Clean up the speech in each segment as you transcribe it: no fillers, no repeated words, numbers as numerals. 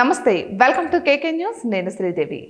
నమస్తే, welcome to KK news. నేను Sridevi.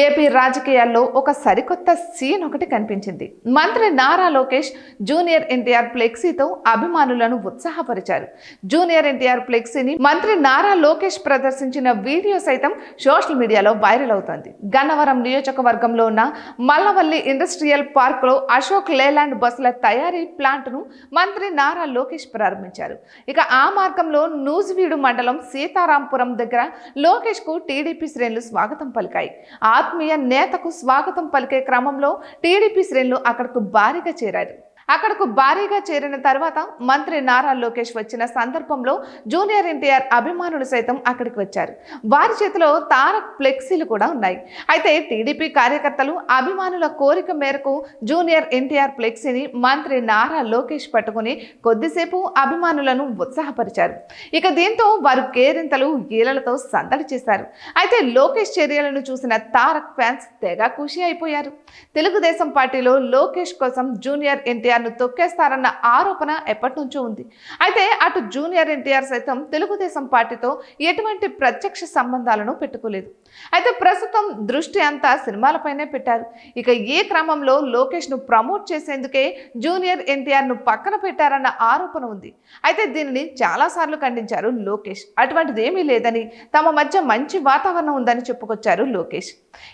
AP రాజకీయాల్లో ఒక సరికొత్త సీన్ ఒకటి కనిపించింది. మంత్రి నారా లోకేష్ జూనియర్ ఎన్టీఆర్ ఫ్లెక్సీతో అభిమానులను ఉత్సాహపరిచారు. జూనియర్ ఎన్టీఆర్ ఫ్లెక్సీని మంత్రి నారా లోకేష్ ప్రదర్శించిన వీడియో సైతం సోషల్ మీడియాలో వైరల్ అవుతోంది. గన్నవరం నియోజకవర్గంలో ఉన్న మల్లవల్లి ఇండస్ట్రియల్ పార్క్ లో అశోక్ లేలాండ్ బస్సుల తయారీ ప్లాంట్ ను మంత్రి నారా లోకేష్ ప్రారంభించారు. ఇక ఆ మార్గంలో నూజివీడు మండలం సీతారాంపురం దగ్గర లోకేష్ కు టీడీపీ శ్రేణులు స్వాగతం పలికాయి. ఆత్మీయ నేతకు స్వాగతం పలికే క్రమంలో టీడీపీ శ్రేణులు అక్కడకు భారీగా చేరిన తర్వాత మంత్రి నారా లోకేష్ వచ్చిన సందర్భంలో జూనియర్ ఎన్టీఆర్ అభిమానులు సైతం అక్కడికి వచ్చారు. వారి చేతిలో తారక్ ఫ్లెక్సీలు కూడా ఉన్నాయి. అయితే టీడీపీ కార్యకర్తలు అభిమానుల కోరిక మేరకు జూనియర్ ఎన్టీఆర్ ఫ్లెక్సీని మంత్రి నారా లోకేష్ పట్టుకుని కొద్దిసేపు అభిమానులను ఉత్సాహపరిచారు. ఇక దీంతో వారు కేరింతలు ఈలలతో సందడి చేశారు. అయితే లోకేష్ చర్యలను చూసిన తారక్ ఫ్యాన్స్ తెగ ఖుషి అయిపోయారు. తెలుగుదేశం పార్టీలో లోకేష్ కోసం జూనియర్ ఎన్టీఆర్ తొక్కేస్తారన్న ఆరోపణ ఎప్పటి నుంచో ఉంది. అయితే అటు జూనియర్ ఎన్టీఆర్ సైతం తెలుగుదేశం పార్టీతో ఎటువంటి ప్రత్యక్ష సంబంధాలను పెట్టుకోలేదు. అయితే ప్రస్తుతం దృష్టి అంతా సినిమాలపైనే పెట్టారు. ఇక ఈ క్రమంలో లోకేష్ ను ప్రమోట్ చేసేందుకే జూనియర్ ఎన్టీఆర్ ను పక్కన పెట్టారన్న ఆరోపణ ఉంది. అయితే దీనిని చాలా సార్లు ఖండించారు లోకేష్. అటువంటిది ఏమీ లేదని, తమ మధ్య మంచి వాతావరణం ఉందని చెప్పుకొచ్చారు లోకేష్.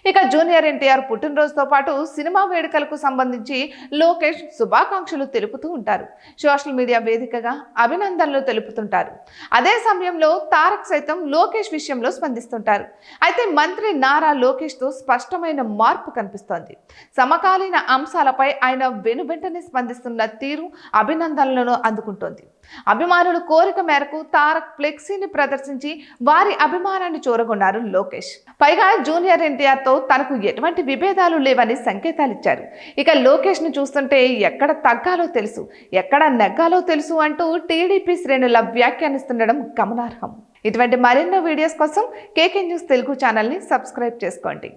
ఇక జూనియర్ ఎన్టీఆర్ పుట్టినరోజుతో పాటు సినిమా వేడుకలకు సంబంధించి లోకేష్ శుభాకాంక్షలు తెలుపుతూ ఉంటారు. సోషల్ మీడియా వేదికగా అభినందనలు తెలుపుతుంటారు. అదే సమయంలో తారక్ సైతం లోకేష్ విషయంలో స్పందిస్తుంటారు. అయితే మంత్రి నారా లోకేష్ తో స్పష్టమైన మార్పు కనిపిస్తోంది. సమకాలీన అంశాలపై ఆయన వెనువెంటనే స్పందిస్తున్న తీరు అభినందనలను అందుకుంటోంది. అభిమానుల కోరిక మేరకు తారక్ ఫ్లెక్సీని ప్రదర్శించి వారి అభిమానాన్ని చూరగొన్నారు లోకేష్. పైగా జూనియర్ ఎన్టీఆర్ తో తనకు ఎటువంటి విభేదాలు లేవని సంకేతాలు ఇచ్చారు. ఇక లోకేష్ ను చూస్తుంటే ఎక్కడ తగ్గాలో తెలుసు, ఎక్కడ నెగ్గాలో తెలుసు అంటూ టీడీపీ శ్రేణుల వ్యాఖ్యానిస్తుండడం గమనార్హం. ఇటువంటి మరెన్నో వీడియోస్ కోసం కేకే న్యూస్ తెలుగు ఛానల్ని సబ్స్క్రైబ్ చేసుకోండి.